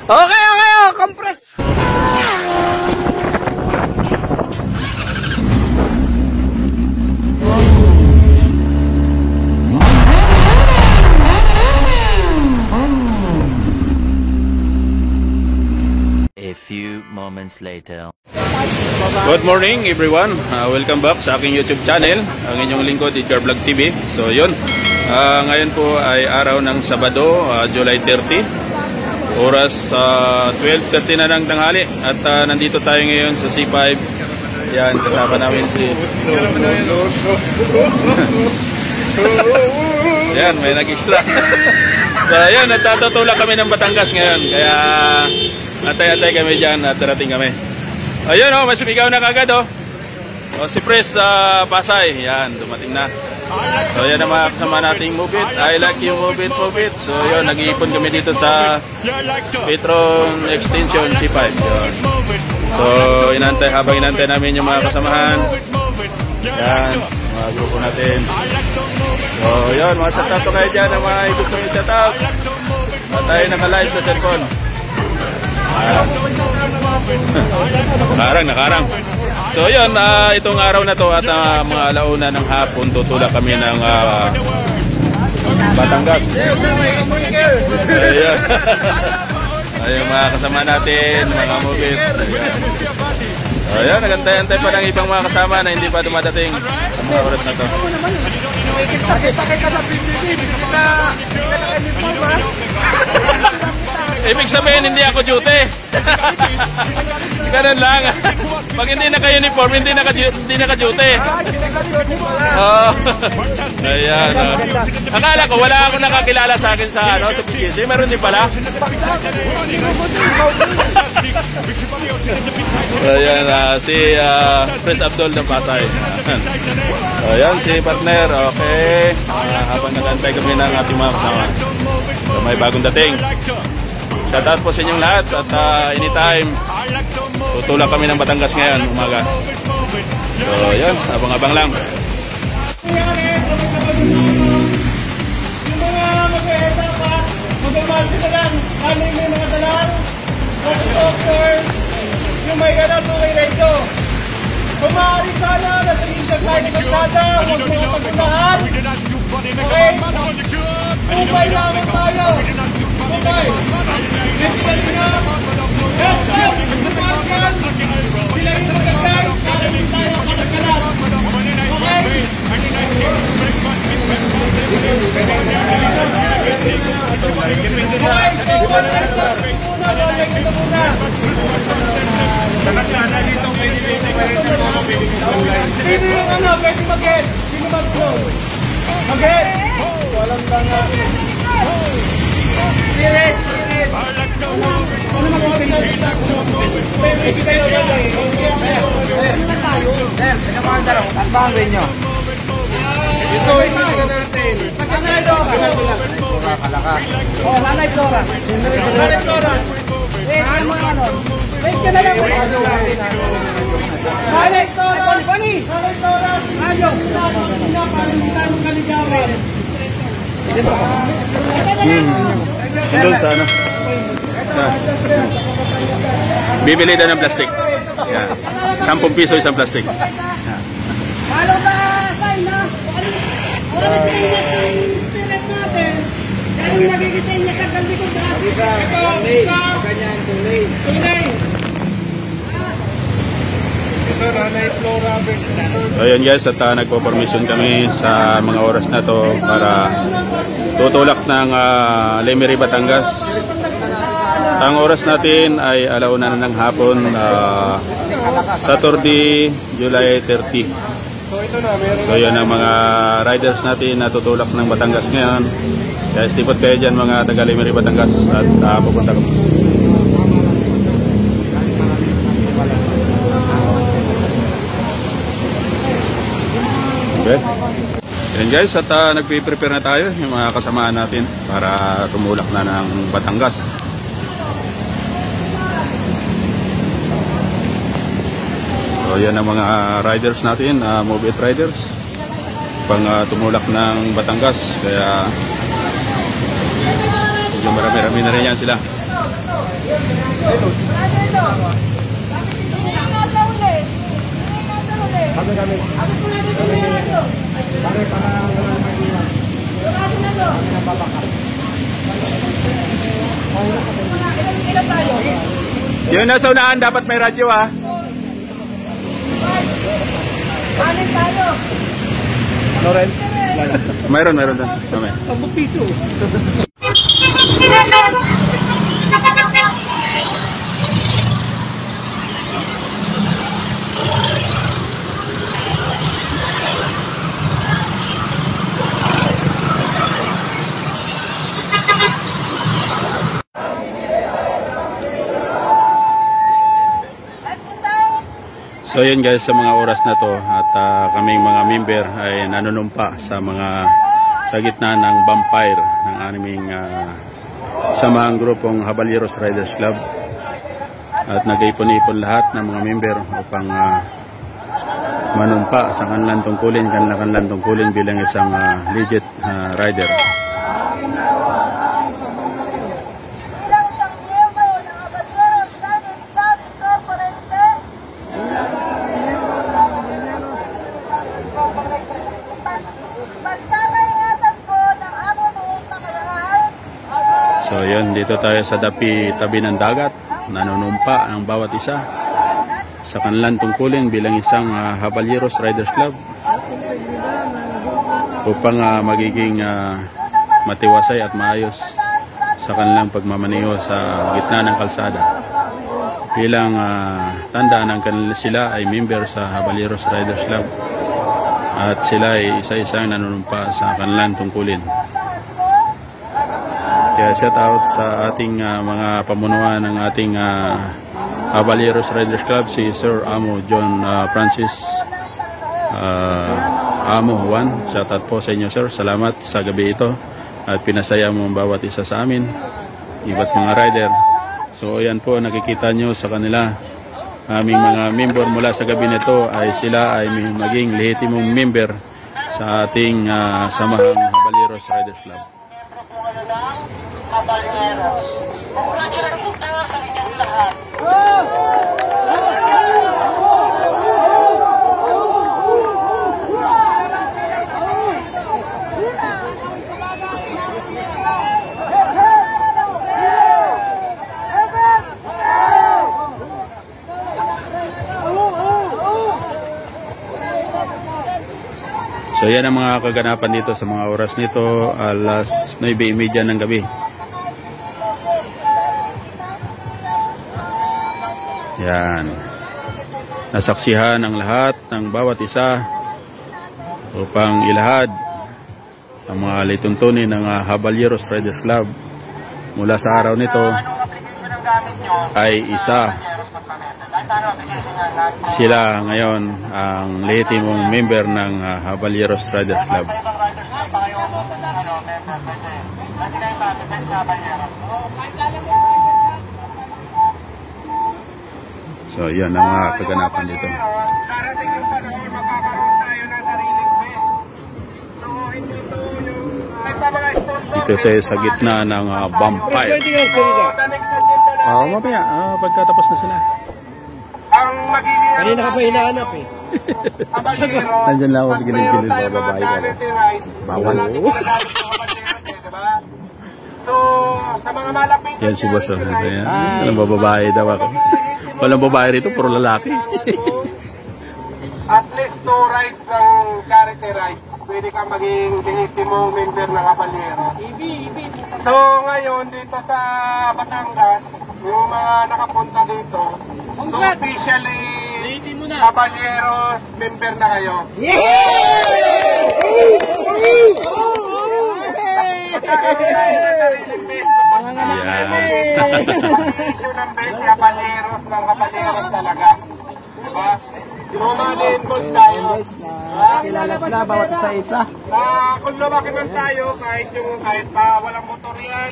Okay, oh, compress. A few moments later. Good morning everyone, welcome back sa aking YouTube channel, ang inyong lingkod Edgar Vlog TV. So yun, ngayon po ay araw ng Sabado, July 30, oras 12:30 na ng tanghali. At nandito tayo ngayon sa C5. Yan, kasama namin si yan, may nag-extra. So yan, nagtatutulak kami ng Batangas ngayon, kaya atay-atay kami dyan at darating kami. Ayun o, mas sumigaw na kagad o. Si Pres Pasay, yan, dumating na. So yan ang mga kasama nating Move It. I like you, move it, move it. So yun, nag-iipon kami dito sa Petron Extension C5. Yun. So habang inantay namin yung mga kasamahan. Yan, mga grupo natin. So yun, mga shoutout to kayo dyan, ang mga gusto nyo shoutout. At tayo naka-live sa cellphone. Nakarang. So yun, itong araw na to at mga alauna ng hapon tutulak kami ng Batangas. Ayun. Ayun, mga kasama natin, mga mobile. So yun, nagantay-antay pa ng ibang mga kasama na hindi pa dumadating sa mga oras na to. Ibig sabihin, hindi ako duty. Ganun lang. Pag hindi naka-uniform, hindi naka-duty. Oh. Ayan. Akala ko, wala akong nakakilala sa akin sa PGC. Meron din pala. Ayan, si Pres Abdul ng Patay. Ayan, si partner. Okay. Habang nag-antay kami ng ating mga kasama. So, may bagong dating. Shoutout po sa inyong lahat at anytime tutulak kami ng Batangas ngayon umaga. So yun, abang-abang lang. Yung mga mag-eheta pa, mag-emansi na lang, kanin may mga dalan, doctor, yung may ganap po kay Rachel. Kung maaari sana, nasa isang kain ng kalsada, huwag mga pagkulahan. Okay? Kupay namin tayo. Kupay. Festival nyo. Yes, yes! Sumarkan! Sila yung magagay, kalamin tayo kapagkalat. Okay? Sino yung pwede mag-get? Sino mag-flow? Mag-get? Walang tanga. Spirit! Ano mag-get? Kayo ba eh? Sir, pinamahan na lang. Saan ba ang rin nyo? Ito, isa natin. Pagkanado. Kalaka. O, Nanay Flora. Nanay Flora. Wait, ano? Wait ka na lang. Nanay Flora. Nanay Flora. Radyo. Parang hindi tayo magkaligawan. Doon sa ano? Bibili na ng plastic. Yan. 10 piso isang plastic. Halo ba, Say, na? Wala na sila yung spirit natin. Kaya yung nagigising niya sa galbi ko sa ganyan, tunay. Ito, Nanay Flora. So yun guys, at nagpo-permission kami sa mga oras na to para tutulak ng Lemery, Batangas. Ang oras natin ay alauna na ng hapon, Saturday, July 30. So yun ang mga riders natin na tutulak ng Batangas ngayon. Kaya stipot kayo dyan mga taga Lemery, Batangas at pupunta ko. Okay. Yan guys, at nagpe-prepare na tayo yung mga kasamaan natin para tumulak na ng Batangas. So yan ang mga riders natin, Move It riders pang tumulak ng Batangas, kaya medyo marami-rami na rin yan sila. Yung nasa unahan, dapat may radyo ha. Ano rin? Mayroon doon. Mamaya. 10 piso. So yun guys, sa mga oras na to at kaming mga member ay nanunumpa sa gitna ng vampire ng aming samahang grupong Caballeros Riders Club, at nag-ipon-ipon lahat ng mga member upang manumpa sa kanilang tungkulin bilang isang legit rider. So yun, dito tayo sa tabi ng dagat, nanunumpa ang bawat isa sa kanilang tungkulin bilang isang Caballeros Riders Club upang magiging matiwasay at maayos sa kanilang pagmamaneho sa gitna ng kalsada. Bilang tanda ng sila ay member sa Caballeros Riders Club at sila ay isa-isang nanunumpa sa kanilang tungkulin. Kaya shout out sa ating mga pamunuan ng ating Caballeros Riders Club, si Sir Amo John Francis Amo Juan. Shout out po sa inyo sir, salamat sa gabi ito at pinasaya mo ang bawat isa sa amin, iba't mga rider. So ayan po, nakikita nyo sa kanila, aming mga member mula sa gabi nito ay sila ay maging lehitimong member sa ating samahang Caballeros Riders Club. Caballeros, congratulations na sa inyong lahat. So yan ang mga kaganapan dito sa mga oras nito, alas 9:30 ng gabi. Yan. Nasaksihan ang lahat ng bawat isa upang ilahad ang mga lituntunin ng Caballeros Riders Club mula sa araw nito ay isa. Sila ngayon ang lehitimong member ng Caballeros Riders Club. So yan ang mga kaganapan dito. Darating yung panahon, magkakaroon tayo ng sariling base. So hindi ito yung may mga sponsor. Ito tayo sa gitna ng vampire. So the next agenda natin, Mamaya, pagkatapos na sila. ang magiging Kanina ka pa hinahanap eh. Caballeros. Nandyan lang ako sa gilid-gilid, Mayroon tayong bababae mga ka. charity rides. Bawal. Lagi po nagalit yung Caballeros eh, diba? So, sa mga malapit Yan si boss. charity rides, Walang babae daw ako. Walang babae rito, puro lalaki. at least 2 rides ng charity rides. Pwede kang maging lehitimong member ng Caballeros. So ngayon dito sa Batangas, yung mga nakapunta dito, so officially Caballeros member na kayo. Issue ng best Caballeros ng Caballeros talaga. Diba? Involved tayo. Kilalas na bawat isa-isa. Kung lumaki man tayo, kahit pa walang motor yan,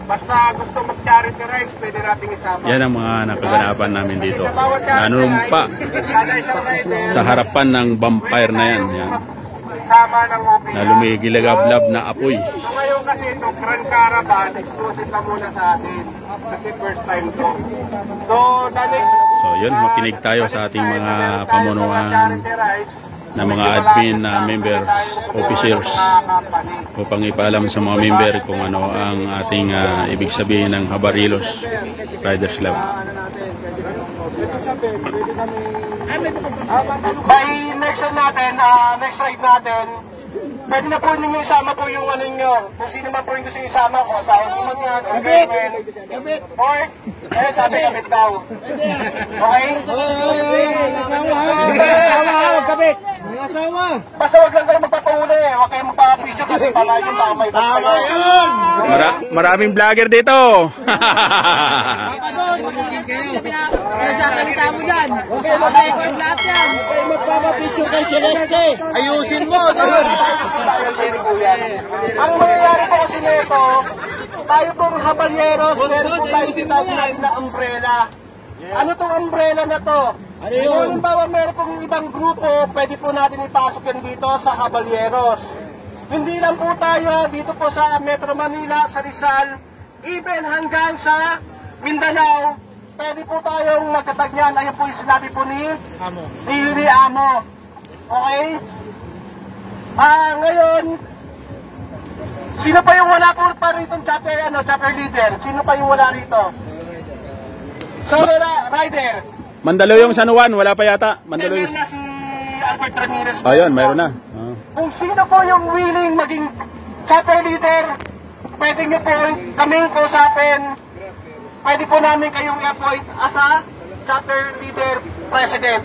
basta gusto mag-charity rides, pwede nating isama. Yan ang mga nakaganapan namin dito. Sa bawat charity Nanunumpa rides, kada isang rider, sa harapan ng vampire na yan. Yan. sama ng OPM. na lumigilagablab na apoy. So ngayon kasi ito, Grand Caravan, exclusive lang muna sa atin. Kasi first time to. So the next... So yun, makinig tayo sa ating mga pamunuan na mga admin na members, officers, upang ipaalam sa mga member kung ano ang ating ibig sabihin ng Habarilos Riders Club. By next natin, next ride natin, pwede na po ninyo isama po yung ano nyo. Kung sino man po yung gusto isama ko, sa naman yan, o girlfriend, or, eh, sabi kabit daw. Okay? Kabit! May asawa! Basta wag lang kayo magpapahuli, wag kayo magpapidyo kasi pala yung tao may basta kayo. Maraming vlogger dito. Ano sasalita mo dyan? Okay, mag-record lahat yan. Okay, magpapapicture kay Celeste. Ayusin mo, doon. Ang mangyayari po kasi nito, tayo pong habanyeros, meron po tayo sinasinabi na umbrella. Ano tong umbrella na to? Kung halimbawa meron pong ibang grupo, pwede po natin ipasok yan dito sa Habalyeros. Hindi lang po tayo dito po sa Metro Manila, sa Rizal, even hanggang sa Mindanao, pwede po tayong magkatag niyan. Ayun po yung sinabi po ni Amo. Okay? Ngayon, sino pa yung wala po pa rito chapter leader? Sino pa yung wala rito? Solo rider. Mandaluyong San Juan, wala pa yata. Meron na si Albert Ramirez. Ayun, mayroon na. Kung sino po yung willing maging chapter leader, pwede nyo po kaming kausapin. Pwede po namin kayong i-appoint as a chapter leader president.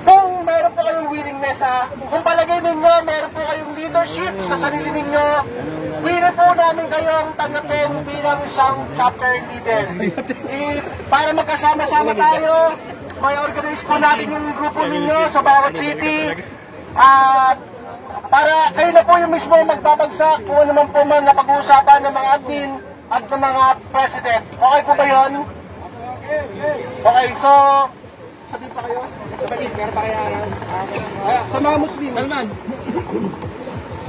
Kung meron po kayong willingness, kung palagay ninyo, meron po kayong leadership sa sarili ninyo, willing po namin kayong tanggapin bilang isang chapter leader. Para magkasama-sama tayo, may organize po natin yung grupo ninyo sa bawat city. Para kayo na po yung mismo magbabagsak kung ano man po man napag-uusapan ng mga admin at ng mga president. Okay po ba yun? Okay, so sabihin pa kayo? Meron pa kaya Sa mga Muslim. Salman.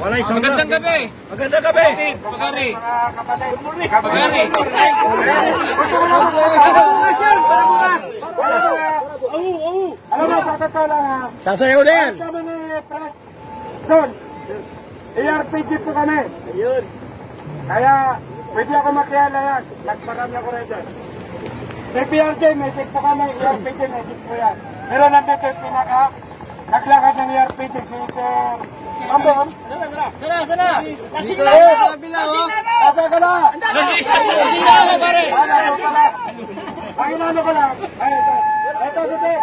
Wala isang Magandang gabi. Magandang gabi. Pagari. Alam mo, sa totoo lang ha. Sasayaw na yan. Sabi ni Press John, ARPG po kami. Ayun. Kaya, pwede ako makiala yan. Nagparami ako rin dyan. May PRJ, may SIG po kami. ARPG, may SIG po yan. Pero nandito yung naglakad ng ARPG, si Sir Ambon. Sana. Kasi na ako! Sa kabila, oh! Kasi ka na! Kasi na ako, pare! Ang inano ko lang. Ito, Sute.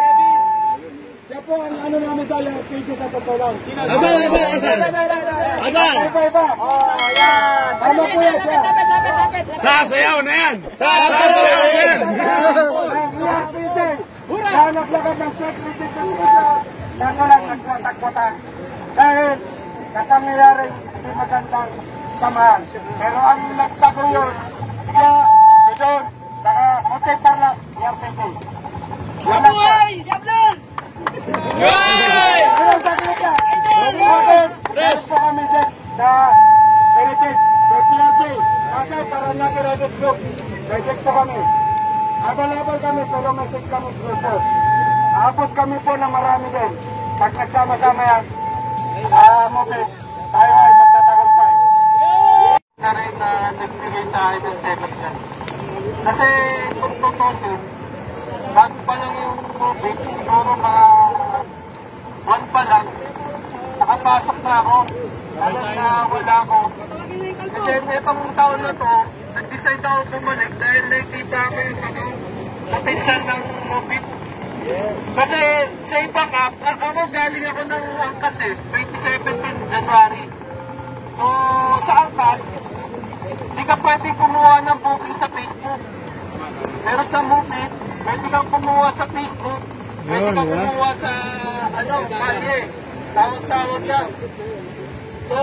Yan po ang ano namin sa ARPG sa totoo lang. Asan? Iba. Yan. Tama po yan siya. Sasayaw na yan. Kaya naglagad ng security sa kaso lang nagkwatak-kwatak. Dahil kapangyayari hindi magandang samahan. Pero ang nagtago yun, siya, si John, saka Hotel Tarlac, RPP. Mabuhay! Siyablan! Anong sabi niya? Meron po kami siya na heritage, PPRJ. Kasi para natin Reddit Group, may sek po kami. Abal-abal kami pero may sek kami grupo. Abot kami po ng marami din. Pag nagsama-sama yan, tayo ay magtatagumpay. Na rin na nagbigay sa akin ng second chance. Kasi kung tutusin, bago pa lang yung COVID, siguro mga buwan pa lang, nakapasok na ako. Alam na wala ako. Kasi itong taon na to, nag-decide ako bumalik dahil nakikita ko yung potential ng COVID. Kasi sa Ipacap, ako galing ako ng Angkas 2017 January. So sa Angkas, hindi ka pwede kumuha ng booking sa Facebook. Pero sa Movement, pwede kang kumuha sa Facebook, pwede kang kumuha sa kalye. Tawag-tawag lang. So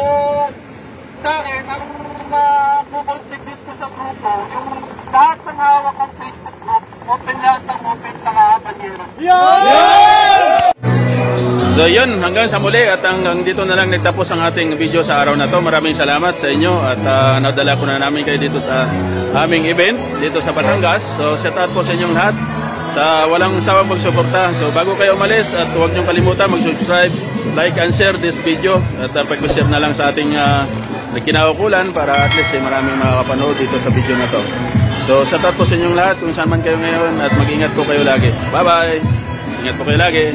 sa akin, ang makukontribute ko sa grupo, yung lahat ng hawak ng Facebook group, open lahat ng open sa Habanyeros. So yun, hanggang sa muli at hanggang dito na lang nagtapos ang ating video sa araw na to. Maraming salamat sa inyo at nadala ko na namin kayo dito sa aming event dito sa Batangas. So shout out po sa inyong lahat sa walang sawang pagsuporta. So bago kayo umalis at huwag niyong kalimutan mag-subscribe, like and share this video at pag-share na lang sa ating kinaukulan para at least maraming makakapanood dito sa video na to. So shout out po sa inyong lahat kung saan man kayo ngayon at mag-ingat po kayo lagi. Bye bye! Ingat po kayo lagi.